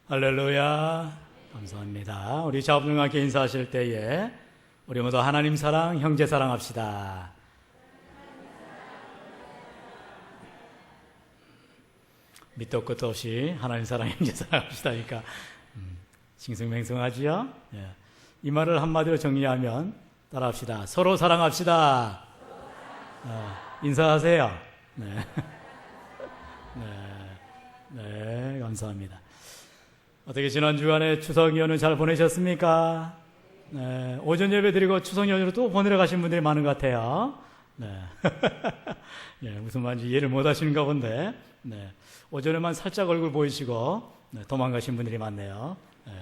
할렐루야. 감사합니다. 우리 자분과 함께 인사하실 때에 우리 모두 하나님 사랑, 형제 사랑합시다. 밑도 끝도 없이 하나님 사랑, 형제 사랑합시다니까 싱숭맹숭하지요? 예. 이 말을 한마디로 정리하면 따라합시다. 서로 사랑합시다. 인사하세요. 네. 네, 감사합니다. 어떻게 지난 주간에 추석 연휴 잘 보내셨습니까? 네, 오전 예배 드리고 추석 연휴로 또 보내러 가신 분들이 많은 것 같아요. 네. 네, 무슨 말인지 이해를 못 하시는가 본데, 네. 오전에만 살짝 얼굴 보이시고, 네, 도망가신 분들이 많네요. 네.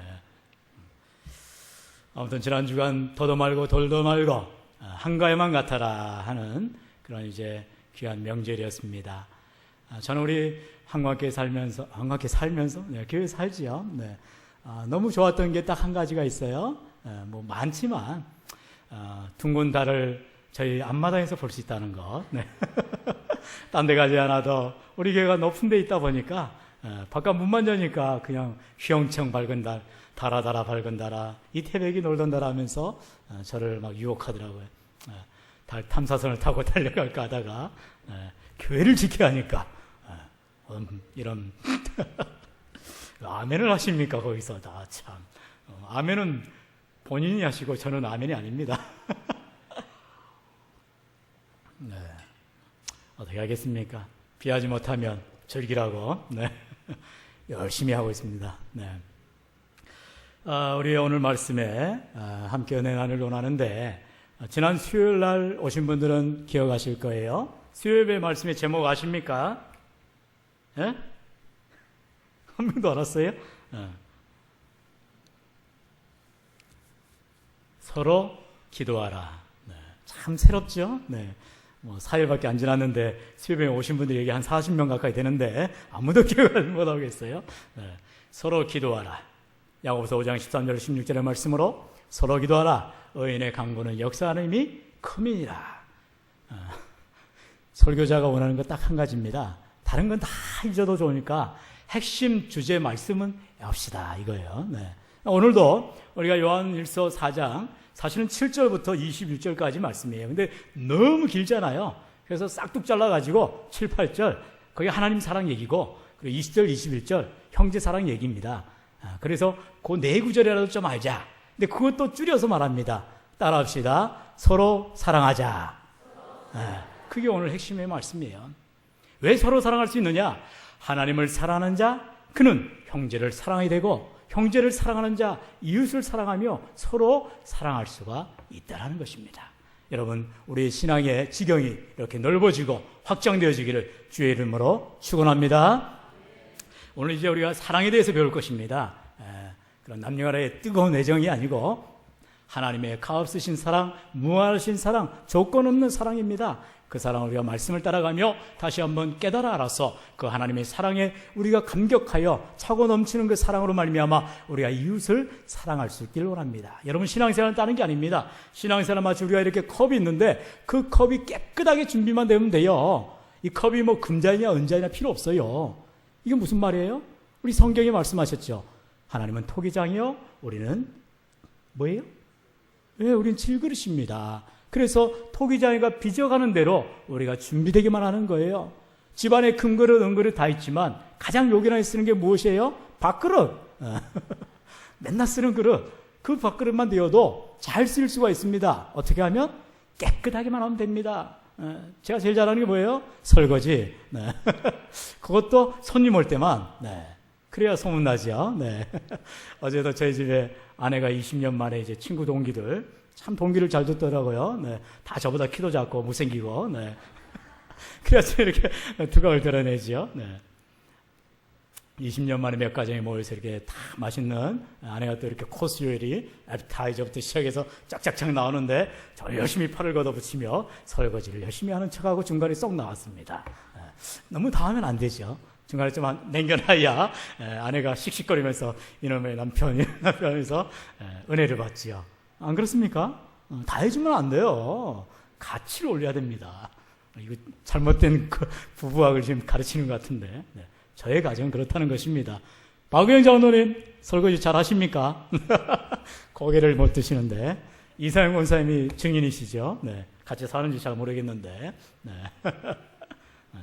아무튼 지난 주간 더도 말고 덜도 말고, 한가에만 같아라 하는 그런 이제 귀한 명절이었습니다. 저는 우리 한국교회 살면서, 네, 교회 살지요. 네. 너무 좋았던 게 딱 한 가지가 있어요. 뭐 많지만, 둥근 달을 저희 앞마당에서 볼 수 있다는 것. 네. 딴 데 가지 않아도 우리 교회가 높은 데 있다 보니까, 바깥 문만 여니까 그냥 휘영청 밝은 달, 달아 밝은 달아, 이 태백이 놀던 달 하면서 저를 막 유혹하더라고요. 달 탐사선을 타고 달려갈까 하다가, 교회를 지켜야 하니까, 이런 아멘을 하십니까 거기서 다 참 아멘은 본인이 하시고 저는 아멘이 아닙니다. 네. 어떻게 하겠습니까? 비하지 못하면 즐기라고 네. 열심히 하고 있습니다. 네. 우리 오늘 말씀에 함께 은혜 나누려고 하는데 지난 수요일 날 오신 분들은 기억하실 거예요. 수요일의 말씀의 제목 아십니까? 예? 한 명도 알았어요? 서로 기도하라. 네. 참 새롭죠? 네. 뭐 4일밖에 안 지났는데 수요일에 오신 분들이 여기 한 40명 가까이 되는데 아무도 기억을 못하겠어요? 네. 서로 기도하라. 야고보서 5장 13절 16절의 말씀으로 서로 기도하라. 의인의 강구는 역사하는 힘이 큼이니라. 설교자가 원하는 거 딱 한 가지입니다. 다른 건 다 잊어도 좋으니까 핵심 주제 말씀은 합시다 이거예요. 네. 오늘도 우리가 요한일서 4장 사실은 7절부터 21절까지 말씀이에요. 근데 너무 길잖아요. 그래서 싹둑 잘라가지고 7, 8절 거기 하나님 사랑 얘기고 그리고 20절, 21절 형제 사랑 얘기입니다. 그래서 그 네 구절이라도 좀 알자. 근데 그것도 줄여서 말합니다. 따라합시다. 서로 사랑하자. 그게 오늘 핵심의 말씀이에요. 왜 서로 사랑할 수 있느냐? 하나님을 사랑하는 자, 그는 형제를 사랑하게 되고 형제를 사랑하는 자, 이웃을 사랑하며 서로 사랑할 수가 있다는 것입니다. 여러분, 우리 신앙의 지경이 이렇게 넓어지고 확장되어지기를 주의 이름으로 축원합니다. 오늘 이제 우리가 사랑에 대해서 배울 것입니다. 그런 남녀간의 뜨거운 애정이 아니고 하나님의 값없으신 사랑, 무한하신 사랑, 조건 없는 사랑입니다. 그 사랑을 우리가 말씀을 따라가며 다시 한번 깨달아 알아서 그 하나님의 사랑에 우리가 감격하여 차고 넘치는 그 사랑으로 말미암아 우리가 이웃을 사랑할 수 있기를 원합니다. 여러분, 신앙생활은 다른 게 아닙니다. 신앙생활은 마치 우리가 이렇게 컵이 있는데 그 컵이 깨끗하게 준비만 되면 돼요. 이 컵이 뭐 금자이냐 은자이냐 필요 없어요. 이게 무슨 말이에요? 우리 성경에 말씀하셨죠. 하나님은 토기장이요, 우리는 뭐예요? 우린 질그릇입니다. 그래서 토기장이가 빚어가는 대로 우리가 준비되기만 하는 거예요. 집안에 금그릇, 은그릇 다 있지만 가장 요긴하게 쓰는 게 무엇이에요? 밥그릇. 맨날 쓰는 그릇. 그 밥그릇만 되어도 잘 쓸 수가 있습니다. 어떻게 하면? 깨끗하게만 하면 됩니다. 제가 제일 잘하는 게 뭐예요? 설거지. 네. 그것도 손님 올 때만. 네. 그래야 소문나죠. 네. 어제도 저희 집에 아내가 20년 만에 이제 친구 동기들 참 동기를 잘 듣더라고요. 네. 다 저보다 키도 작고 못생기고. 네. 그래서 이렇게 두각을 드러내죠. 네. 20년 만에 몇 가정이 모여서 이렇게 다 맛있는 아내가 또 이렇게 코스 요리 애프타이저부터 시작해서 쫙쫙쫙 나오는데 저 열심히 팔을 걷어붙이며 설거지를 열심히 하는 척하고 중간에 쏙 나왔습니다. 너무 다 하면 안 되죠. 중간에 좀 남겨놔야 아내가 씩씩거리면서 이놈의 남편이 하면서 은혜를 받지요. 안 그렇습니까? 다 해주면 안 돼요. 가치를 올려야 됩니다. 이거 잘못된 그 부부학을 지금 가르치는 것 같은데 저의 가정은 그렇다는 것입니다. 박우영 장로님 설거지 잘 하십니까? 고개를 못 드시는데 이상영 권사님이 증인이시죠. 네, 같이 사는지 잘 모르겠는데 네.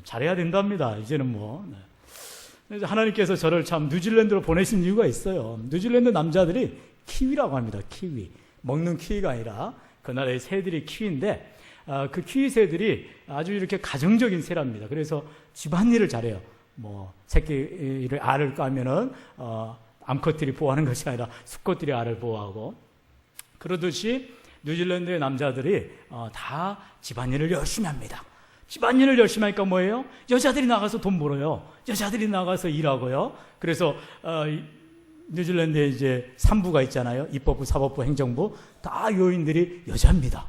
잘해야 된답니다. 이제는 뭐 네. 하나님께서 저를 참 뉴질랜드로 보내신 이유가 있어요. 뉴질랜드 남자들이 키위라고 합니다. 키위. 먹는 키위가 아니라 그 나라의 새들이 키위인데 그 키위 새들이 아주 이렇게 가정적인 새랍니다. 그래서 집안일을 잘해요. 뭐 새끼를 알을 까면은 암컷들이 보호하는 것이 아니라 수컷들이 알을 보호하고, 그러듯이 뉴질랜드의 남자들이 다 집안일을 열심히 합니다. 집안일을 열심히 하니까 뭐예요? 여자들이 나가서 돈 벌어요. 여자들이 나가서 일하고요. 그래서 뉴질랜드에 이제 3부가 있잖아요. 입법부, 사법부, 행정부. 다 요인들이 여자입니다.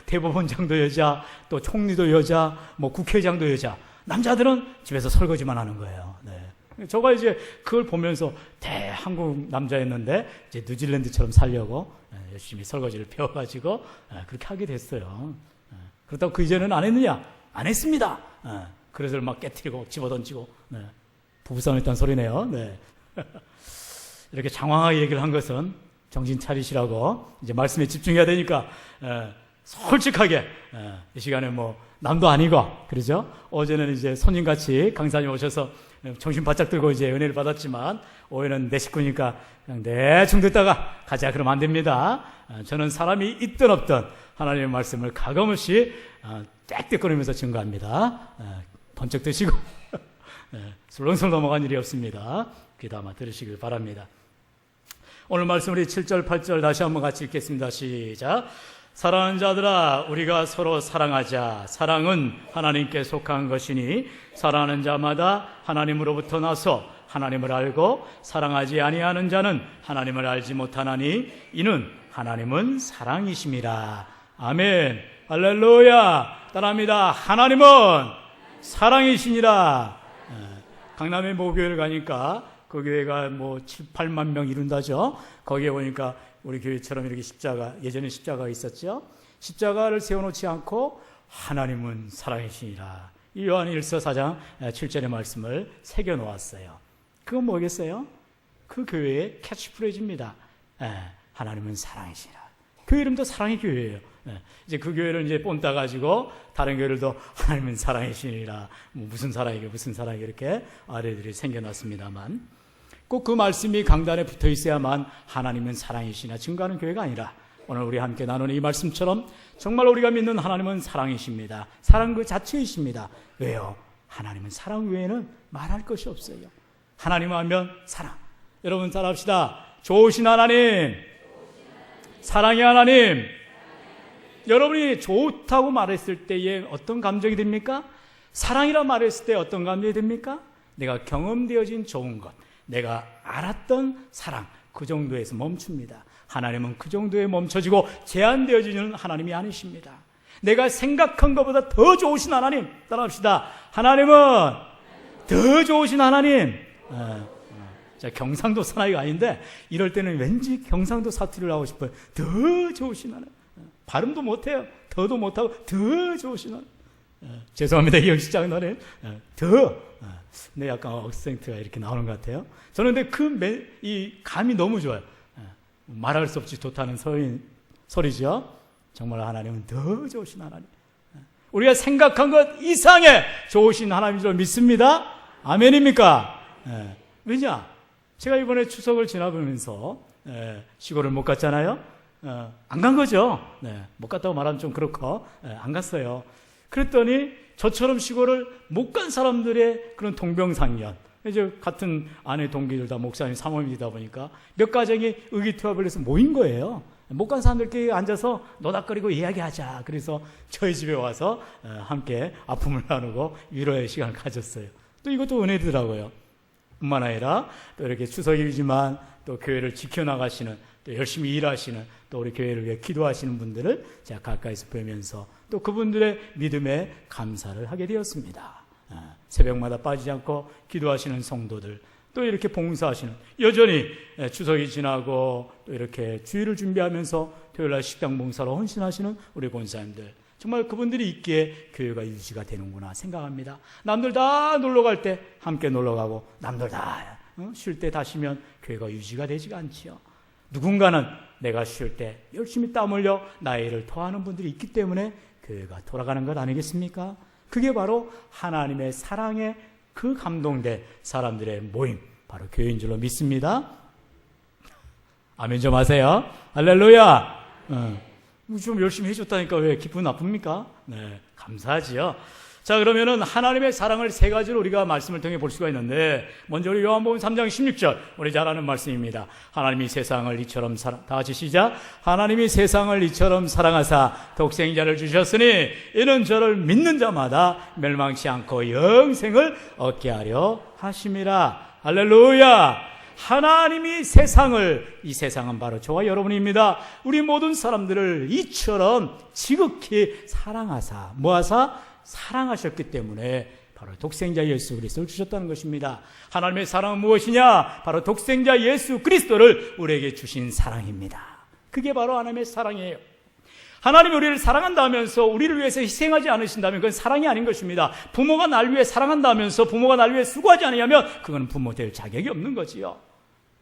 대법원장도 여자, 또 총리도 여자, 뭐 국회의장도 여자. 남자들은 집에서 설거지만 하는 거예요. 네. 저가 이제 그걸 보면서 대한국 남자였는데 이제 뉴질랜드처럼 살려고 열심히 설거지를 배워가지고 그렇게 하게 됐어요. 그렇다고 그 이전에는 안 했느냐? 안 했습니다. 그래서 막 깨트리고 집어던지고 부부싸움했다는 소리네요. 네. 이렇게 장황하게 얘기를 한 것은 정신 차리시라고 이제 말씀에 집중해야 되니까 솔직하게 이 시간에 뭐 남도 아니고 그러죠. 어제는 이제 손님같이 강사님 오셔서 정신 바짝 들고 이제 은혜를 받았지만 오해는 내 식구니까 그냥 대충 듣다가 가자 그러면 안 됩니다. 저는 사람이 있든 없든 하나님의 말씀을 가감없이 땡땡거리면서 증거합니다. 번쩍 드시고 술렁술 넘어간 일이 없습니다. 귀담아 들으시길 바랍니다. 오늘 말씀 우리 7절 8절 다시 한번 같이 읽겠습니다. 시작. 사랑하는 자들아 우리가 서로 사랑하자. 사랑은 하나님께 속한 것이니 사랑하는 자마다 하나님으로부터 나서 하나님을 알고 사랑하지 아니하는 자는 하나님을 알지 못하나니 이는 하나님은 사랑이심이라. 아멘. 할렐루야. 따라합니다. 하나님은 사랑이시니라. 강남의 모교회를 가니까 그 교회가 뭐 7, 8만 명 이룬다죠. 거기에 보니까 우리 교회처럼 이렇게 십자가, 예전에 십자가가 있었죠. 십자가를 세워놓지 않고 하나님은 사랑이시니라. 이 요한 1서 4장 7절의 말씀을 새겨놓았어요. 그건 뭐겠어요? 그 교회의 캐치프레이즈입니다. 하나님은 사랑이시니라. 교회 이름도 사랑의 교회예요. 이제 그 교회를 이제 본따 가지고 다른 교회들도 하나님은 사랑이시니라. 뭐 무슨 사랑이게 무슨 사랑이게 이렇게 아래들이 생겨났습니다만 꼭 그 말씀이 강단에 붙어 있어야만 하나님은 사랑이시나 증거하는 교회가 아니라 오늘 우리 함께 나누는 이 말씀처럼 정말 우리가 믿는 하나님은 사랑이십니다. 사랑 그 자체이십니다. 왜요? 하나님은 사랑 외에는 말할 것이 없어요. 하나님 하면 사랑. 여러분 따라합시다. 좋으신 하나님, 사랑의 하나님. 여러분이 좋다고 말했을 때에 어떤 감정이 듭니까? 사랑이라 말했을 때 어떤 감정이 듭니까? 내가 경험되어진 좋은 것, 내가 알았던 사랑, 그 정도에서 멈춥니다. 하나님은 그 정도에 멈춰지고 제한되어지는 하나님이 아니십니다. 내가 생각한 것보다 더 좋으신 하나님. 따라합시다. 하나님은 더 좋으신 하나님. 자, 경상도 사나이가 아닌데 이럴 때는 왠지 경상도 사투리를 하고 싶어요. 더 좋으신 하나님. 발음도 못해요. 더도 못하고 더 좋으신 하나님. 죄송합니다. 이영식 장로님. 근데 약간 억센트가 이렇게 나오는 것 같아요. 저는 근데 이 감이 너무 좋아요. 말할 수 없이 좋다는 소리죠. 정말 하나님은 더 좋으신 하나님. 우리가 생각한 것 이상의 좋으신 하나님인 줄 믿습니다. 아멘입니까? 왜냐? 제가 이번에 추석을 지나보면서 시골을 못 갔잖아요. 안 간 거죠. 못 갔다고 말하면 좀 그렇고 안 갔어요. 그랬더니 저처럼 시골을 못 간 사람들의 그런 동병상련, 이제 같은 아내 동기들 다 목사님 사모님이다 보니까 몇 가정이 의기투합을 해서 모인 거예요. 못 간 사람들끼리 앉아서 노닥거리고 이야기하자. 그래서 저희 집에 와서 함께 아픔을 나누고 위로의 시간을 가졌어요. 또 이것도 은혜더라고요. 뿐만 아니라 또 이렇게 추석이지만 또 교회를 지켜나가시는, 또 열심히 일하시는, 또 우리 교회를 위해 기도하시는 분들을 제가 가까이서 뵈면서 또 그분들의 믿음에 감사를 하게 되었습니다. 새벽마다 빠지지 않고 기도하시는 성도들, 또 이렇게 봉사하시는, 여전히 추석이 지나고 또 이렇게 주일을 준비하면서 토요일날 식당 봉사로 헌신하시는 우리 권사님들, 정말 그분들이 있기에 교회가 유지가 되는구나 생각합니다. 남들 다 놀러갈 때 함께 놀러가고, 남들 다 쉴 때 다시면 교회가 유지가 되지가 않지요. 누군가는 내가 쉴 때 열심히 땀 흘려 나의 일을 토하는 분들이 있기 때문에 교회가 돌아가는 것 아니겠습니까? 그게 바로 하나님의 사랑에 그 감동된 사람들의 모임, 바로 교회인 줄로 믿습니다. 아멘 좀 하세요. 할렐루야. 좀 열심히 해줬다니까 왜 기분 나쁩니까? 네, 감사하지요. 자, 그러면은 하나님의 사랑을 세 가지로 우리가 말씀을 통해 볼 수가 있는데, 먼저 우리 요한복음 3장 16절, 우리 잘 아는 말씀입니다. 하나님이 세상을 이처럼 다 같이 시작. 하나님이 세상을 이처럼 사랑하사 독생자를 주셨으니 이는 저를 믿는 자마다 멸망치 않고 영생을 얻게 하려 하심이라. 할렐루야. 하나님이 세상을, 이 세상은 바로 저와 여러분입니다. 우리 모든 사람들을 이처럼 지극히 사랑하사, 뭐하사? 사랑하셨기 때문에 바로 독생자 예수 그리스도를 주셨다는 것입니다. 하나님의 사랑은 무엇이냐? 바로 독생자 예수 그리스도를 우리에게 주신 사랑입니다. 그게 바로 하나님의 사랑이에요. 하나님이 우리를 사랑한다면서 우리를 위해서 희생하지 않으신다면 그건 사랑이 아닌 것입니다. 부모가 날 위해 사랑한다면서 부모가 날 위해 수고하지 않으면 그건 부모 될 자격이 없는 거지요.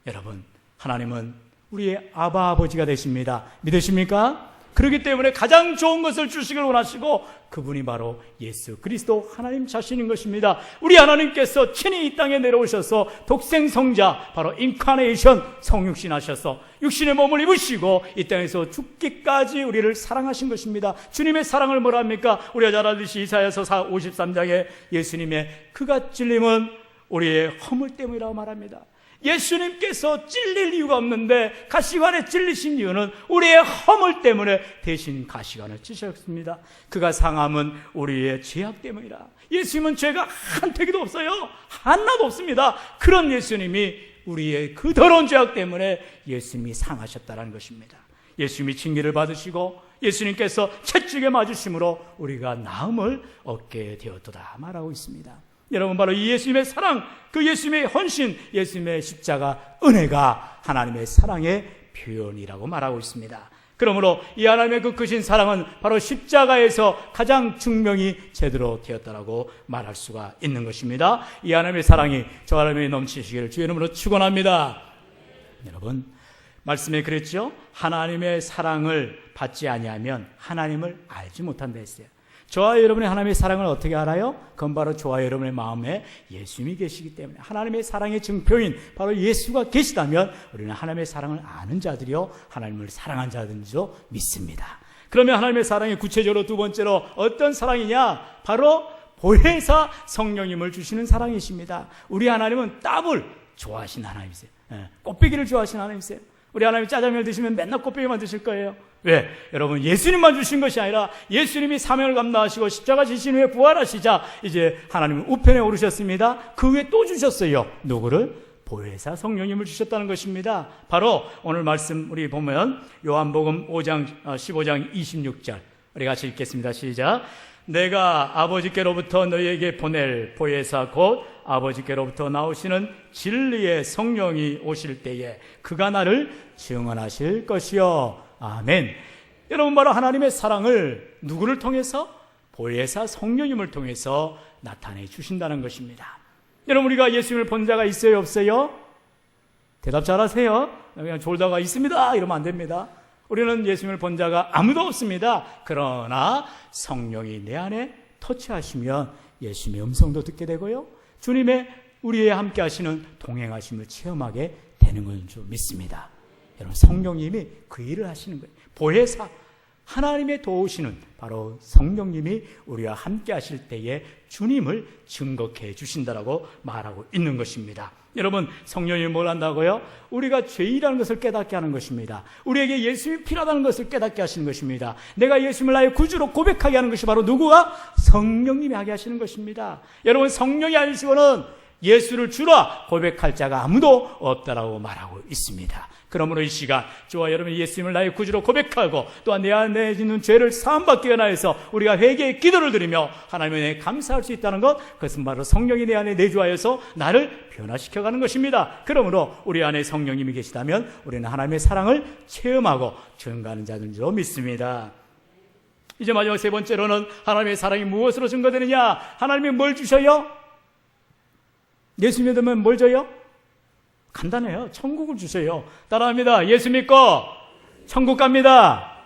여러분, 하나님은 우리의 아버지가 되십니다. 믿으십니까? 그렇기 때문에 가장 좋은 것을 주시길 원하시고 그분이 바로 예수 그리스도 하나님 자신인 것입니다. 우리 하나님께서 친히 이 땅에 내려오셔서 독생 성자, 바로 인카네이션, 성육신 하셔서 육신의 몸을 입으시고 이 땅에서 죽기까지 우리를 사랑하신 것입니다. 주님의 사랑을 뭐라 합니까? 우리가 잘 알듯이 이사야서 53장에 예수님의 그가 찔림은 우리의 허물 때문이라고 말합니다. 예수님께서 찔릴 이유가 없는데 가시관에 찔리신 이유는 우리의 허물 때문에 대신 가시관을 찌셨습니다. 그가 상함은 우리의 죄악 때문이라. 예수님은 죄가 한 태기도 없어요. 하나도 없습니다. 그런 예수님이 우리의 그 더러운 죄악 때문에 예수님이 상하셨다는 것입니다. 예수님이 징계를 받으시고 예수님께서 채찍에 맞으심으로 우리가 나음을 얻게 되었도다 말하고 있습니다. 여러분, 바로 이 예수님의 사랑, 그 예수님의 헌신, 예수님의 십자가, 은혜가 하나님의 사랑의 표현이라고 말하고 있습니다. 그러므로 이 하나님의 그 크신 사랑은 바로 십자가에서 가장 증명이 제대로 되었다라고 말할 수가 있는 것입니다. 이 하나님의 사랑이 저 하나님의 넘치시기를 주의 이름으로 축원합니다. 여러분, 말씀에 그랬죠? 하나님의 사랑을 받지 아니하면 하나님을 알지 못한다 했어요. 저와 여러분의 하나님의 사랑을 어떻게 알아요? 그건 바로 저와 여러분의 마음에 예수님이 계시기 때문에, 하나님의 사랑의 증표인 바로 예수가 계시다면 우리는 하나님의 사랑을 아는 자들이요 하나님을 사랑한 자들이죠 믿습니다. 그러면 하나님의 사랑이 구체적으로 두 번째로 어떤 사랑이냐? 바로 보혜사 성령님을 주시는 사랑이십니다. 우리 하나님은 따블 좋아하시는 하나님이세요. 꽃배기를 좋아하시는 하나님이세요. 우리 하나님 짜장면 드시면 맨날 꽃배기만 드실 거예요. 왜? 여러분, 예수님만 주신 것이 아니라 예수님이 사명을 감당하시고 십자가 지신 후에 부활하시자 이제 하나님은 우편에 오르셨습니다. 그 후에 또 주셨어요. 누구를? 보혜사 성령님을 주셨다는 것입니다. 바로 오늘 말씀 우리 보면 요한복음 15장 26절 우리 같이 읽겠습니다. 시작. 내가 아버지께로부터 너희에게 보낼 보혜사 곧 아버지께로부터 나오시는 진리의 성령이 오실 때에 그가 나를 증언하실 것이요. 아멘. 여러분, 바로 하나님의 사랑을 누구를 통해서? 보혜사 성령님을 통해서 나타내 주신다는 것입니다. 여러분, 우리가 예수님을 본 자가 있어요, 없어요? 대답 잘하세요. 그냥 졸다가 있습니다 이러면 안 됩니다. 우리는 예수님을 본 자가 아무도 없습니다. 그러나 성령이 내 안에 터치하시면 예수님의 음성도 듣게 되고요, 주님의 우리에 함께 하시는 동행하심을 체험하게 되는 건 줄 믿습니다. 여러분, 성령님이 그 일을 하시는 거예요. 보혜사, 하나님의 도우시는 바로 성령님이 우리와 함께 하실 때에 주님을 증거해 주신다라고 말하고 있는 것입니다. 여러분, 성령이 뭘 한다고요? 우리가 죄이라는 것을 깨닫게 하는 것입니다. 우리에게 예수님이 필요하다는 것을 깨닫게 하시는 것입니다. 내가 예수님을 나의 구주로 고백하게 하는 것이 바로 누구가? 성령님이 하게 하시는 것입니다. 여러분, 성령이 아니시고는 예수를 주라 고백할 자가 아무도 없다라고 말하고 있습니다. 그러므로 이 시간 저와 여러분이 예수님을 나의 구주로 고백하고 또한 내 안에 있는 죄를 사함받기 위하여서 우리가 회개의 기도를 드리며 하나님의 감사할 수 있다는 것, 그것은 바로 성령이 내 안에 내주하여서 나를 변화시켜가는 것입니다. 그러므로 우리 안에 성령님이 계시다면 우리는 하나님의 사랑을 체험하고 증거하는 자들인 줄 믿습니다. 이제 마지막 세 번째로는 하나님의 사랑이 무엇으로 증거되느냐? 하나님이 뭘 주셔요? 예수 믿으면 뭘 줘요? 간단해요. 천국을 주세요. 따라합니다. 예수 믿고 천국 갑니다.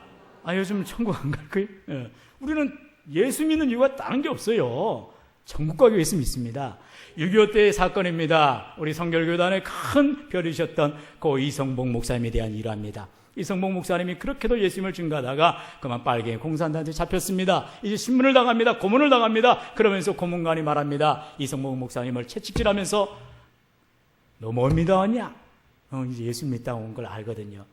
요즘 천국 안 갈 거예요? 예. 우리는 예수 믿는 이유가 다른 게 없어요. 천국 가기 위해서 믿습니다. 6.25 때의 사건입니다. 우리 성결교단의 큰 별이셨던 고 이성복 목사님에 대한 일화입니다. 이성복 목사님이 그렇게도 예수님을 증거하다가 그만 빨갱이 공산당한테 잡혔습니다. 이제 신문을 당합니다. 고문을 당합니다. 그러면서 고문관이 말합니다. 이성복 목사님을 채찍질하면서 너 뭘 믿어왔냐? 이제 예수 믿다 온 걸 알거든요.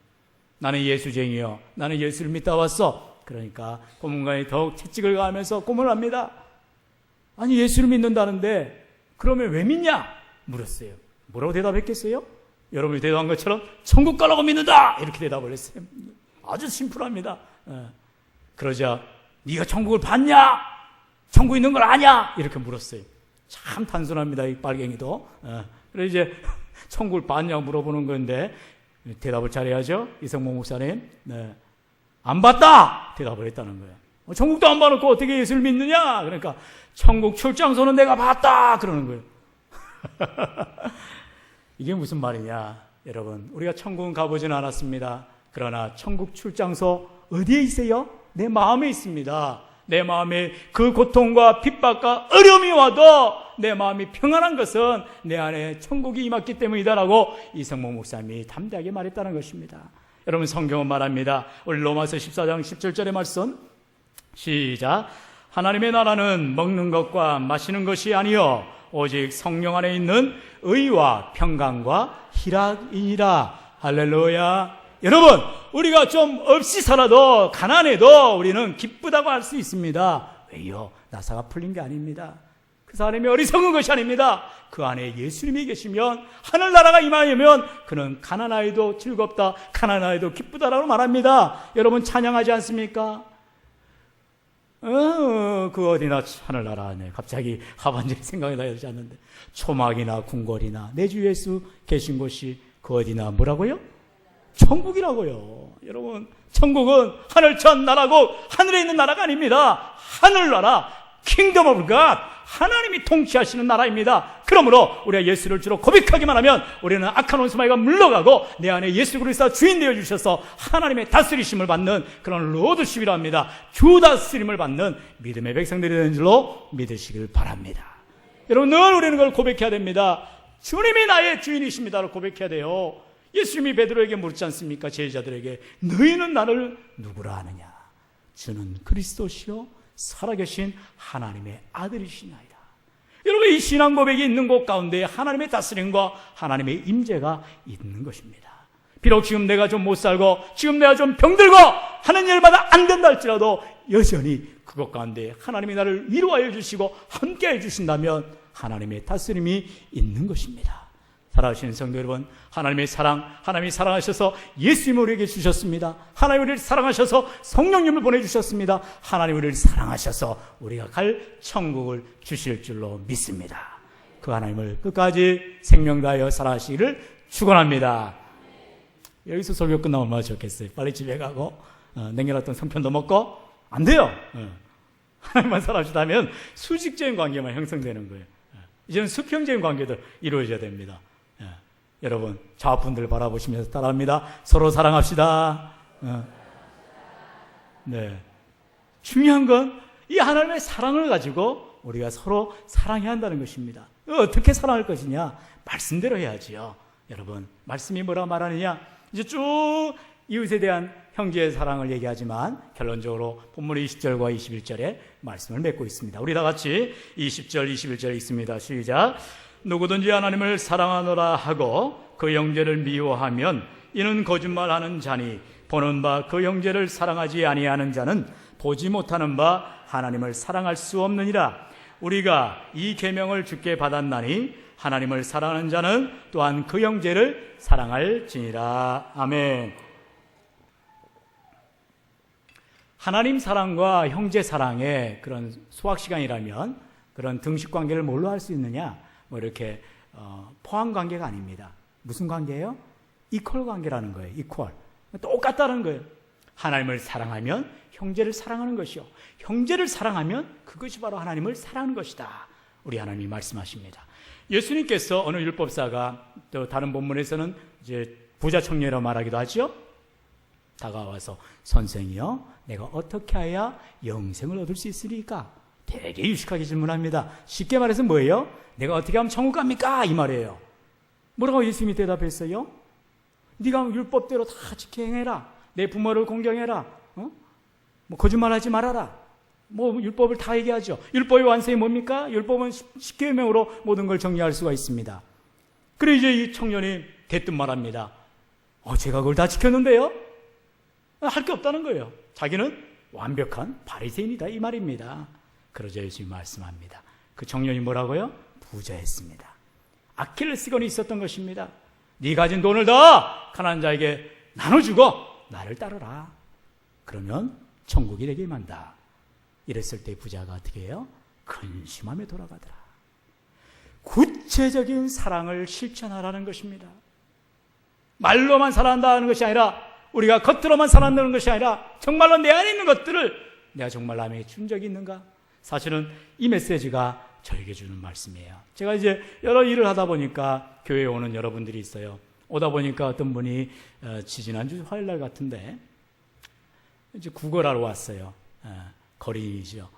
나는 예수쟁이요. 나는 예수를 믿다 왔어. 그러니까 고문관이 더욱 채찍을 가하면서 고문을 합니다. 아니 예수를 믿는다는데 그러면 왜 믿냐? 물었어요. 뭐라고 대답했겠어요? 여러분이 대답한 것처럼 천국 가려고 믿는다! 이렇게 대답을 했어요. 아주 심플합니다. 그러자 네가 천국을 봤냐? 천국 있는 걸 아냐? 이렇게 물었어요. 참 단순합니다. 이 빨갱이도. 그래서 이제 천국을 봤냐고 물어보는 건데 대답을 잘해야죠. 이성복 목사님. 안 봤다! 대답을 했다는 거예요. 천국도 안 봐놓고 어떻게 예수를 믿느냐? 그러니까 천국 출장소는 내가 봤다! 그러는 거예요. 이게 무슨 말이냐? 여러분, 우리가 천국은 가보진 않았습니다. 그러나 천국 출장소 어디에 있어요? 내 마음에 있습니다. 내 마음에 그 고통과 핍박과 어려움이 와도 내 마음이 평안한 것은 내 안에 천국이 임했기 때문이다라고 이성복 목사님이 담대하게 말했다는 것입니다. 여러분, 성경은 말합니다. 우리 로마서 14장 17절의 말씀 시작. 하나님의 나라는 먹는 것과 마시는 것이 아니요 오직 성령 안에 있는 의와 평강과 희락이니라. 할렐루야. 여러분, 우리가 좀 없이 살아도 가난해도 우리는 기쁘다고 할 수 있습니다. 왜요? 나사가 풀린 게 아닙니다. 그 사람이 어리석은 것이 아닙니다. 그 안에 예수님이 계시면, 하늘나라가 임하면 그는 가난하여도 즐겁다, 가난하여도 기쁘다라고 말합니다. 여러분 찬양하지 않습니까? 그 어디나 하늘나라 안에 갑자기 하반절이 생각이 나지 않는데 초막이나 궁궐이나 내 주 예수 계신 곳이 그 어디나 뭐라고요? 천국이라고요. 여러분, 천국은 하늘천 나라고 하늘에 있는 나라가 아닙니다. 하늘나라, 킹덤 오브 갓, 하나님이 통치하시는 나라입니다. 그러므로 우리가 예수를 주로 고백하기만 하면 우리는 악한 원수마귀가 물러가고 내 안에 예수 그리스도가 주인 되어 주셔서 하나님의 다스리심을 받는 그런 로드십이라 합니다. 주 다스림을 받는 믿음의 백성들이 되는 줄로 믿으시길 바랍니다. 여러분, 늘 우리는 그걸 고백해야 됩니다. 주님이 나의 주인이십니다를 고백해야 돼요. 예수님이 베드로에게 묻지 않습니까? 제자들에게 너희는 나를 누구라 하느냐? 주는 그리스도시요 살아계신 하나님의 아들이시나이다. 여러분, 이 신앙 고백이 있는 곳 가운데 하나님의 다스림과 하나님의 임재가 있는 것입니다. 비록 지금 내가 좀 못 살고 지금 내가 좀 병들고 하는 일마다 안 된다 할지라도 여전히 그것 가운데 하나님이 나를 위로하여 주시고 함께해 주신다면 하나님의 다스림이 있는 것입니다. 살아계신 성도 여러분, 하나님의 사랑, 하나님이 사랑하셔서 예수님을 우리에게 주셨습니다. 하나님 우리를 사랑하셔서 성령님을 보내주셨습니다. 하나님 우리를 사랑하셔서 우리가 갈 천국을 주실 줄로 믿습니다. 그 하나님을 끝까지 생명 다하여 사랑하시기를 축원합니다. 여기서 설교 끝나면 얼마나 좋겠어요. 빨리 집에 가고 냉겨놨던 성편도 먹고. 안 돼요. 하나님만 사랑하시다면 수직적인 관계만 형성되는 거예요. 이제는 수평적인 관계도 이루어져야 됩니다. 여러분, 자분들 바라보시면서 따라합니다. 서로 사랑합시다. 네. 중요한 건 이 하나님의 사랑을 가지고 우리가 서로 사랑해야 한다는 것입니다. 어떻게 사랑할 것이냐? 말씀대로 해야지요. 여러분, 말씀이 뭐라 말하느냐? 이제 쭉 이웃에 대한 형제의 사랑을 얘기하지만 결론적으로 본문의 20절과 21절에 말씀을 맺고 있습니다. 우리 다 같이 20절, 21절 읽습니다. 시작. 누구든지 하나님을 사랑하노라 하고 그 형제를 미워하면 이는 거짓말하는 자니 보는 바 그 형제를 사랑하지 아니하는 자는 보지 못하는 바 하나님을 사랑할 수 없느니라. 우리가 이 계명을 주께 받았나니 하나님을 사랑하는 자는 또한 그 형제를 사랑할지니라. 아멘. 하나님 사랑과 형제 사랑의 그런 수학 시간이라면 그런 등식 관계를 뭘로 할 수 있느냐? 뭐 이렇게 포함 관계가 아닙니다. 무슨 관계예요? 이퀄 관계라는 거예요. 이퀄. 똑같다는 거예요. 하나님을 사랑하면 형제를 사랑하는 것이요. 형제를 사랑하면 그것이 바로 하나님을 사랑하는 것이다. 우리 하나님이 말씀하십니다. 예수님께서 어느 율법사가 또 다른 본문에서는 이제 부자 청년이라고 말하기도 하죠. 다가와서 선생이여 내가 어떻게 해야 영생을 얻을 수 있으리까? 되게 유식하게 질문합니다. 쉽게 말해서 뭐예요? 내가 어떻게 하면 천국 갑니까? 이 말이에요. 뭐라고 예수님이 대답했어요? 네가 율법대로 다 지켜 행해라. 내 부모를 공경해라. 뭐 거짓말하지 말아라. 뭐 율법을 다 얘기하죠. 율법의 완성이 뭡니까? 율법은 10계명으로 모든 걸 정리할 수가 있습니다. 그래 이제 이 청년이 대뜸 말합니다. 제가 그걸 다 지켰는데요? 할 게 없다는 거예요. 자기는 완벽한 바리새인이다 이 말입니다. 그러자 예수님이 말씀합니다. 그 청년이 뭐라고요? 부자였습니다. 아킬레스건이 있었던 것입니다. 네 가진 돈을 다 가난한 자에게 나눠주고 나를 따르라. 그러면 천국이 되게 임한다. 이랬을 때 부자가 어떻게 해요? 근심하며 돌아가더라. 구체적인 사랑을 실천하라는 것입니다. 말로만 사랑한다는 것이 아니라 우리가 겉으로만 사랑한다는 것이 아니라 정말로 내 안에 있는 것들을 내가 정말 남에게 준 적이 있는가? 사실은 이 메시지가 저에게 주는 말씀이에요. 제가 이제 여러 일을 하다 보니까 교회에 오는 여러분들이 있어요. 오다 보니까 어떤 분이 지지난주 화요일날 같은데 이제 구걸하러 왔어요. 거리이죠.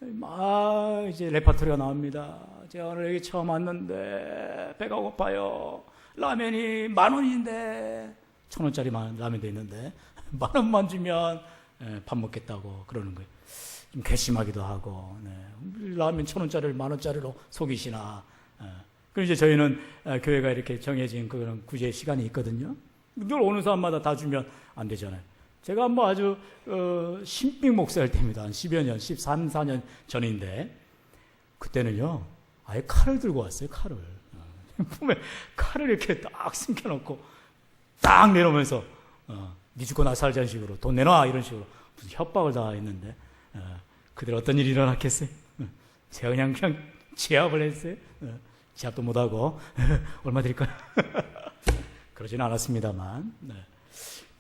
막 이제 레퍼토리가 나옵니다. 제가 오늘 여기 처음 왔는데 배가 고파요. 라면이 10,000원인데 1,000원짜리 라면도 있는데 10,000원만 주면 밥 먹겠다고 그러는 거예요. 좀 괘씸하기도 하고 라면 1,000원짜리를 10,000원짜리로 속이시나. 그럼 이제 저희는 교회가 이렇게 정해진 그런 구제 시간이 있거든요. 늘 오는 사람마다 다 주면 안 되잖아요. 제가 뭐 아주 신빙 목사일 때입니다. 한 10여 년, 13, 14년 전인데 그때는요 아예 칼을 들고 왔어요. 칼을 품에 칼을 이렇게 딱 숨겨놓고 딱 내놓으면서 니 죽고 나 살자는 식으로 돈 내놔 이런 식으로 무슨 협박을 다 했는데 그들 어떤 일이 일어났겠어요? 제가 그냥 제압을 했어요. 제압도 못하고 얼마 드릴까요? 그러지는 않았습니다만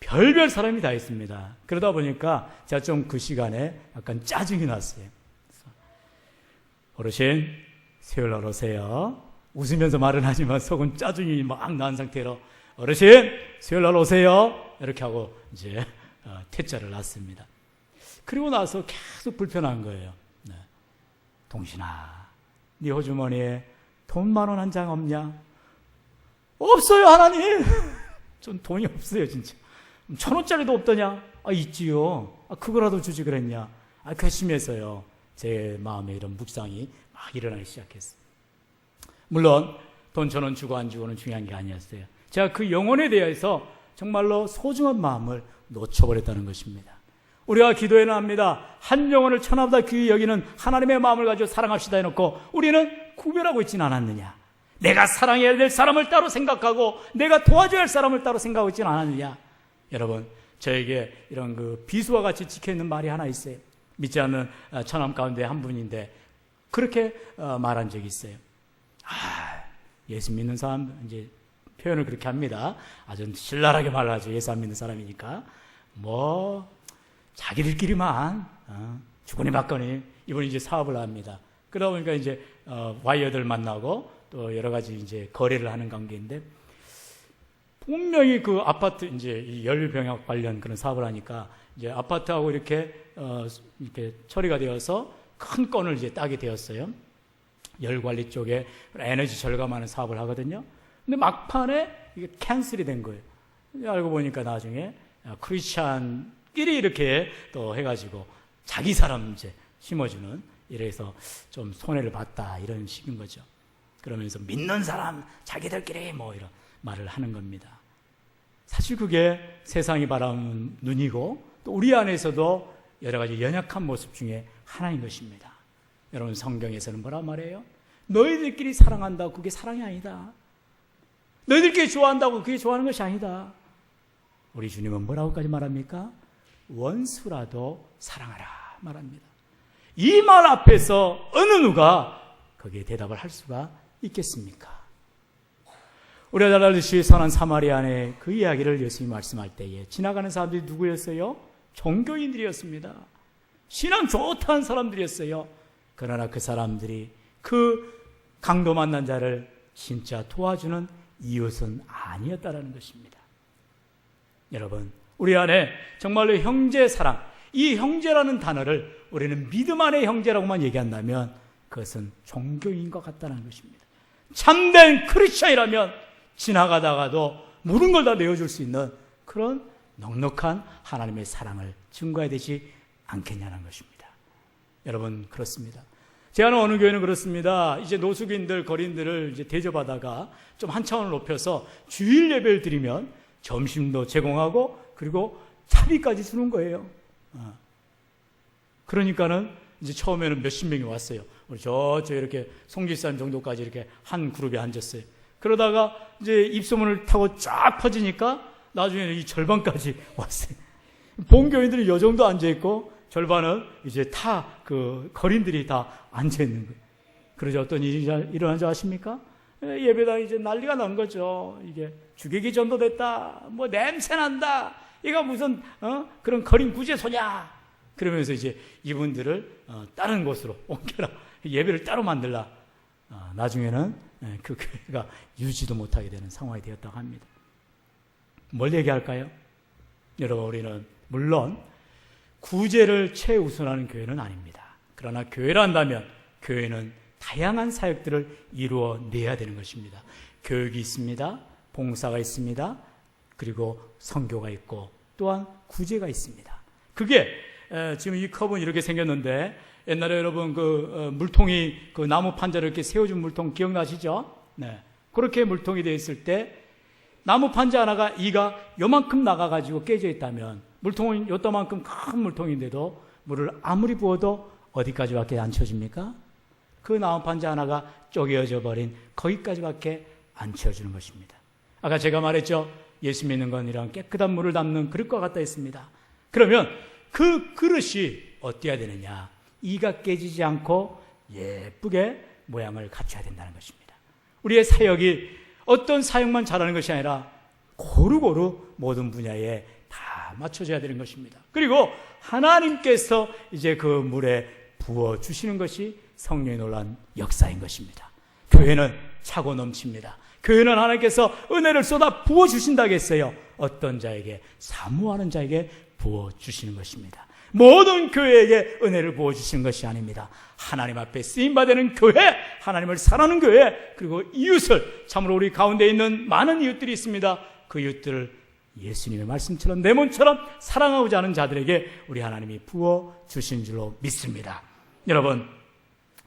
별별 사람이 다 있습니다. 그러다 보니까 제가 좀 그 시간에 약간 짜증이 났어요. 어르신, 수요일날 오세요. 웃으면서 말은 하지만 속은 짜증이 막 난 상태로 어르신, 수요일날 오세요. 이렇게 하고 이제 퇴짜를 놨습니다. 그리고 나서 계속 불편한 거예요. 동신아, 네 호주머니에 돈 10,000원 한 장 없냐? 없어요, 하나님. 전 돈이 없어요, 진짜. 1,000원짜리도 없더냐? 있지요. 그거라도 주지 그랬냐? 괘씸해서요. 제 마음에 이런 묵상이 막 일어나기 시작했어요. 물론 돈 1,000원 주고 안 주고는 중요한 게 아니었어요. 제가 그 영혼에 대해서 정말로 소중한 마음을 놓쳐버렸다는 것입니다. 우리가 기도해는 합니다. 한 영혼을 천하보다 귀히 여기는 하나님의 마음을 가지고 사랑합시다 해놓고 우리는 구별하고 있지는 않았느냐? 내가 사랑해야 될 사람을 따로 생각하고 내가 도와줘야 할 사람을 따로 생각하고 있지는 않았느냐? 여러분, 저에게 이런 그 비수와 같이 찍혀있는 말이 하나 있어요. 믿지 않는 처남 가운데 한 분인데 그렇게 말한 적이 있어요. 예수 믿는 사람, 이제 표현을 그렇게 합니다. 아주 신랄하게 말하죠. 예수 안 믿는 사람이니까. 자기들끼리만 주거니 받거니 이분이 이제 사업을 합니다. 그러다 보니까 이제 와이어들 만나고 또 여러 가지 이제 거래를 하는 관계인데 분명히 그 아파트 이제 이 열병역 관련 그런 사업을 하니까 이제 아파트하고 이렇게 처리가 되어서 큰 건을 이제 따게 되었어요. 열 관리 쪽에 에너지 절감하는 사업을 하거든요. 근데 막판에 이게 캔슬이 된 거예요. 알고 보니까 나중에 크리스찬끼리 이렇게 또 해가지고 자기 사람 이제 심어주는 이래서 좀 손해를 봤다 이런 식인 거죠. 그러면서 믿는 사람 자기들끼리 뭐 이런 말을 하는 겁니다. 사실 그게 세상이 바라는 눈이고 또 우리 안에서도 여러 가지 연약한 모습 중에 하나인 것입니다. 여러분 성경에서는 뭐라 말해요? 너희들끼리 사랑한다고 그게 사랑이 아니다. 너희들끼리 좋아한다고 그게 좋아하는 것이 아니다. 우리 주님은 뭐라고까지 말합니까? 원수라도 사랑하라 말합니다. 이 말 앞에서 어느 누가 거기에 대답을 할 수가 있겠습니까? 우리가 잘 알듯이 선한 사마리아인의 그 이야기를 예수님이 말씀할 때에 지나가는 사람들이 누구였어요? 종교인들이었습니다. 신앙 좋다는 사람들이었어요. 그러나 그 사람들이 그 강도 만난 자를 진짜 도와주는 이웃은 아니었다라는 것입니다. 여러분, 우리 안에 정말로 형제 사랑, 이 형제라는 단어를 우리는 믿음 안의 형제라고만 얘기한다면 그것은 종교인 것 같다는 것입니다. 참된 크리스천이라면 지나가다가도 모든 걸 다 내어줄 수 있는 그런 넉넉한 하나님의 사랑을 증거해야 되지 않겠냐는 것입니다. 여러분, 그렇습니다. 제 아는 어느 교회는 그렇습니다. 이제 노숙인들, 거린들을 이제 대접하다가 좀 한 차원을 높여서 주일 예배를 드리면 점심도 제공하고 그리고 차비까지 주는 거예요. 그러니까는 이제 처음에는 몇십 명이 왔어요. 우리 저 이렇게 송길산 정도까지 이렇게 한 그룹에 앉았어요. 그러다가 이제 입소문을 타고 쫙 퍼지니까 나중에는 이 절반까지 왔어요. 본교인들이 요 정도 앉아있고 절반은 이제 다 그 거린들이 다 앉아있는 거예요. 그러자 어떤 일이 일어난 줄 아십니까? 예배당 이제 난리가 난 거죠. 이게 주객이 전도됐다. 뭐 냄새난다. 이거 무슨 그런 거린 구제소냐. 그러면서 이제 이분들을 다른 곳으로 옮겨라. 예배를 따로 만들라. 나중에는 그 교회가 유지도 못하게 되는 상황이 되었다고 합니다. 뭘 얘기할까요? 여러분, 우리는 물론 구제를 최우선하는 교회는 아닙니다. 그러나 교회라 한다면 교회는 다양한 사역들을 이루어내야 되는 것입니다. 교육이 있습니다. 봉사가 있습니다. 그리고 선교가 있고 또한 구제가 있습니다. 그게 지금 이 컵은 이렇게 생겼는데 옛날에 여러분 그 물통이 그 나무 판자를 이렇게 세워준 물통 기억나시죠? 네. 그렇게 물통이 되어 있을 때 나무 판자 하나가 이가 요만큼 나가가지고 깨져 있다면 물통은 요따만큼 큰 물통인데도 물을 아무리 부어도 어디까지밖에 안 채워집니까? 그 나무 판자 하나가 쪼개어져 버린 거기까지밖에 안 채워주는 것입니다. 아까 제가 말했죠. 예수 믿는 건 이런 깨끗한 물을 담는 그릇과 같다 했습니다. 그러면 그 그릇이 어때야 되느냐? 이가 깨지지 않고 예쁘게 모양을 갖춰야 된다는 것입니다. 우리의 사역이 어떤 사역만 잘하는 것이 아니라 고루고루 모든 분야에 다 맞춰져야 되는 것입니다. 그리고 하나님께서 이제 그 물에 부어주시는 것이 성령의 놀라운 역사인 것입니다. 교회는 차고 넘칩니다. 교회는 하나님께서 은혜를 쏟아 부어주신다고 했어요. 어떤 자에게? 사모하는 자에게 부어주시는 것입니다. 모든 교회에게 은혜를 부어주시는 것이 아닙니다. 하나님 앞에 쓰임받는 교회, 하나님을 사랑하는 교회, 그리고 이웃을, 참으로 우리 가운데 있는 많은 이웃들이 있습니다. 그 이웃들을 예수님의 말씀처럼 내 몸처럼 사랑하고자 하는 자들에게 우리 하나님이 부어주신 줄로 믿습니다. 여러분,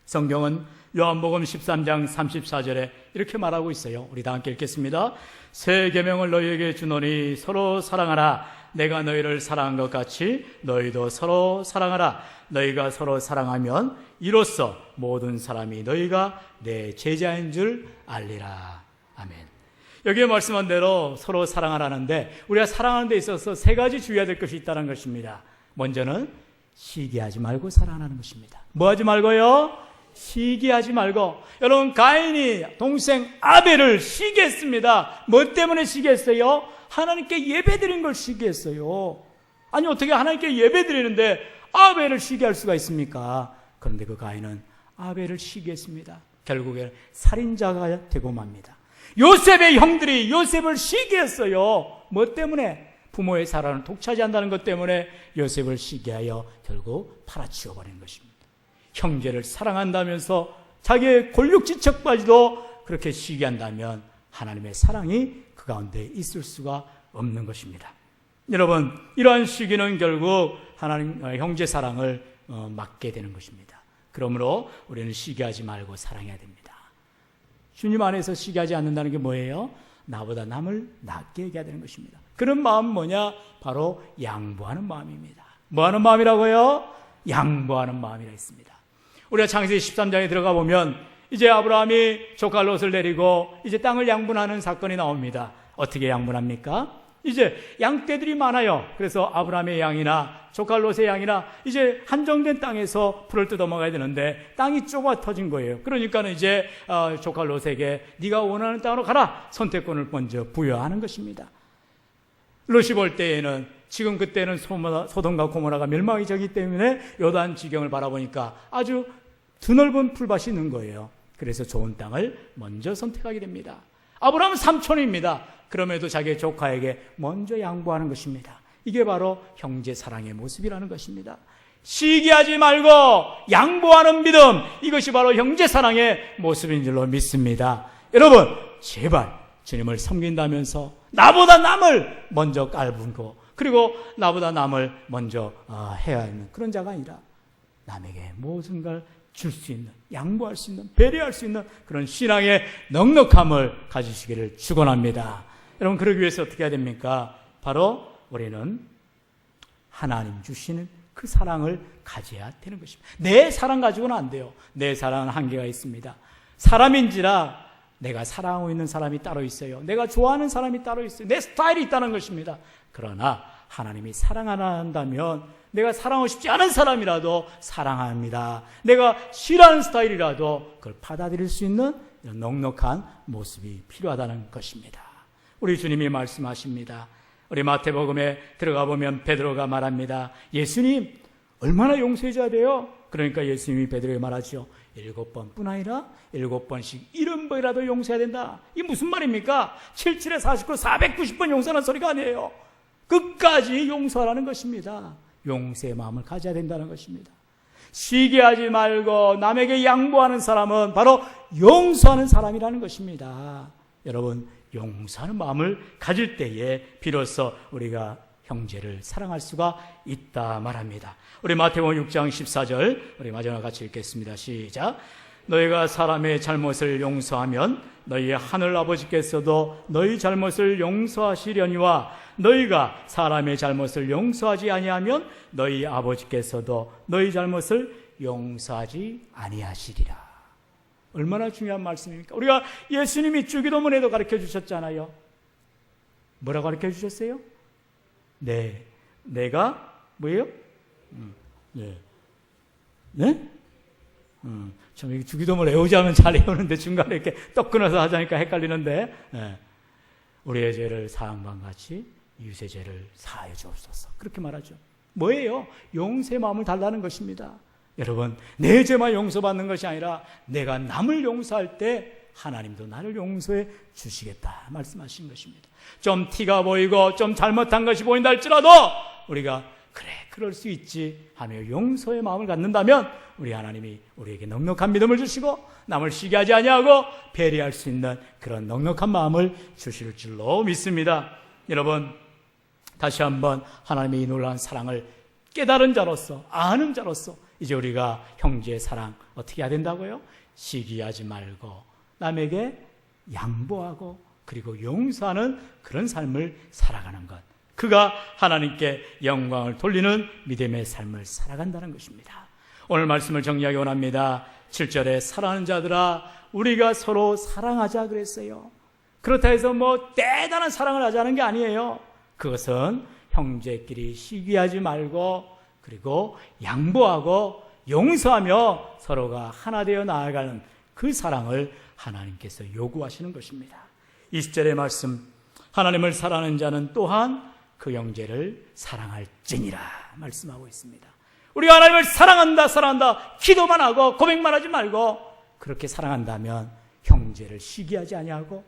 성경은 요한복음 13장 34절에 이렇게 말하고 있어요. 우리 다 함께 읽겠습니다. 새 계명을 너희에게 주노니 서로 사랑하라. 내가 너희를 사랑한 것 같이 너희도 서로 사랑하라. 너희가 서로 사랑하면 이로써 모든 사람이 너희가 내 제자인 줄 알리라. 아멘. 여기에 말씀한 대로 서로 사랑하라는데 우리가 사랑하는 데 있어서 세 가지 주의해야 될 것이 있다는 것입니다. 먼저는 시기하지 말고 사랑하는 것입니다. 뭐 하지 말고요? 시기하지 말고. 여러분, 가인이 동생 아벨을 시기했습니다. 뭐 때문에 시기했어요? 하나님께 예배드린 걸 시기했어요. 아니, 어떻게 하나님께 예배드리는데 아벨을 시기할 수가 있습니까? 그런데 그 가인은 아벨을 시기했습니다. 결국에 살인자가 되고 맙니다. 요셉의 형들이 요셉을 시기했어요. 뭐 때문에? 부모의 사랑을 독차지한다는 것 때문에 요셉을 시기하여 결국 팔아치워 버린 것입니다. 형제를 사랑한다면서 자기의 골육지척까지도 그렇게 시기한다면 하나님의 사랑이 그 가운데 있을 수가 없는 것입니다. 여러분, 이러한 시기는 결국 하나님 형제 사랑을 막게 되는 것입니다. 그러므로 우리는 시기하지 말고 사랑해야 됩니다. 주님 안에서 시기하지 않는다는 게 뭐예요? 나보다 남을 낫게 얘기해야 되는 것입니다. 그런 마음 뭐냐? 바로 양보하는 마음입니다. 뭐 하는 마음이라고요? 양보하는 마음이라 했습니다. 우리가 창세기 13장에 들어가 보면 이제 아브라함이 조카 롯을 내리고 이제 땅을 양분하는 사건이 나옵니다. 어떻게 양분합니까? 이제 양떼들이 많아요. 그래서 아브라함의 양이나 조카 롯의 양이나 이제 한정된 땅에서 풀을 뜯어 먹어야 되는데 땅이 좁아 터진 거예요. 그러니까는 이제 조카 롯에게 네가 원하는 땅으로 가라 선택권을 먼저 부여하는 것입니다. 롯이 볼 때에는 지금 그때는 소돔과 고모라가 멸망이 저기 때문에 요단 지경을 바라보니까 아주 드넓은 풀밭이 있는 거예요. 그래서 좋은 땅을 먼저 선택하게 됩니다. 아브라함은 삼촌입니다. 그럼에도 자기의 조카에게 먼저 양보하는 것입니다. 이게 바로 형제 사랑의 모습이라는 것입니다. 시기하지 말고 양보하는 믿음, 이것이 바로 형제 사랑의 모습인 줄로 믿습니다. 여러분, 제발 주님을 섬긴다면서 나보다 남을 먼저 깔고, 그리고 나보다 남을 먼저 해야 하는 그런 자가 아니라 남에게 모든 걸 줄 수 있는, 양보할 수 있는, 배려할 수 있는 그런 신앙의 넉넉함을 가지시기를 축원합니다. 여러분, 그러기 위해서 어떻게 해야 됩니까? 바로 우리는 하나님 주시는 그 사랑을 가져야 되는 것입니다. 내 사랑 가지고는 안 돼요. 내 사랑은 한계가 있습니다. 사람인지라 내가 사랑하고 있는 사람이 따로 있어요. 내가 좋아하는 사람이 따로 있어요. 내 스타일이 있다는 것입니다. 그러나 하나님이 사랑 안 한다면 내가 사랑하고 싶지 않은 사람이라도 사랑합니다. 내가 싫어하는 스타일이라도 그걸 받아들일 수 있는 이런 넉넉한 모습이 필요하다는 것입니다. 우리 주님이 말씀하십니다. 우리 마태복음에 들어가 보면 베드로가 말합니다. 예수님, 얼마나 용서해줘야 돼요? 그러니까 예수님이 베드로에게 말하죠. 7번뿐 아니라 7번씩 70번이라도 용서해야 된다. 이게 무슨 말입니까? 77에 49, 490번 용서하는 소리가 아니에요. 끝까지 용서하라는 것입니다. 용서의 마음을 가져야 된다는 것입니다. 시기하지 말고 남에게 양보하는 사람은 바로 용서하는 사람이라는 것입니다. 여러분, 용서하는 마음을 가질 때에 비로소 우리가 형제를 사랑할 수가 있다 말합니다. 우리 마태복음 6장 14절 우리 마지막 같이 읽겠습니다. 시작. 너희가 사람의 잘못을 용서하면 너희 하늘 아버지께서도 너희 잘못을 용서하시려니와 너희가 사람의 잘못을 용서하지 아니하면 너희 아버지께서도 너희 잘못을 용서하지 아니하시리라. 얼마나 중요한 말씀입니까? 우리가 예수님이 주기도문에도 가르쳐 주셨잖아요. 뭐라고 가르쳐 주셨어요? 네, 내가 뭐예요? 네, 네? 참 이게 주기도문을 외우자면 잘 외우는데 중간에 이렇게 떡 끊어서 하자니까 헷갈리는데, 네. 우리의 죄를 사함과 같이 이웃의 죄를 사하여 주옵소서. 그렇게 말하죠. 뭐예요? 용서의 마음을 달라는 것입니다. 여러분, 내 죄만 용서받는 것이 아니라 내가 남을 용서할 때 하나님도 나를 용서해 주시겠다 말씀하신 것입니다. 좀 티가 보이고 좀 잘못한 것이 보인다 할지라도 우리가 그래, 그럴 수 있지 하며 용서의 마음을 갖는다면 우리 하나님이 우리에게 넉넉한 믿음을 주시고 남을 시기하지 아니하고 배려할 수 있는 그런 넉넉한 마음을 주실 줄로 믿습니다. 여러분, 다시 한번 하나님의 이 놀라운 사랑을 깨달은 자로서, 아는 자로서 이제 우리가 형제의 사랑 어떻게 해야 된다고요? 시기하지 말고 남에게 양보하고 그리고 용서하는 그런 삶을 살아가는 것, 그가 하나님께 영광을 돌리는 믿음의 삶을 살아간다는 것입니다. 오늘 말씀을 정리하기 원합니다. 7절에 사랑하는 자들아 우리가 서로 사랑하자 그랬어요. 그렇다 해서 뭐 대단한 사랑을 하자는 게 아니에요. 그것은 형제끼리 시기하지 말고 그리고 양보하고 용서하며 서로가 하나 되어 나아가는 그 사랑을 하나님께서 요구하시는 것입니다. 20절의 말씀, 하나님을 사랑하는 자는 또한 그 형제를 사랑할지니라 말씀하고 있습니다. 우리가 하나님을 사랑한다 기도만 하고 고백만 하지 말고 그렇게 사랑한다면 형제를 시기하지 아니하고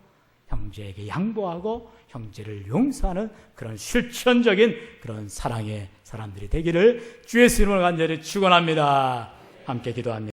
형제에게 양보하고 형제를 용서하는 그런 실천적인 그런 사랑의 사람들이 되기를 주의 이름으로 간절히 축원합니다. 함께 기도합니다.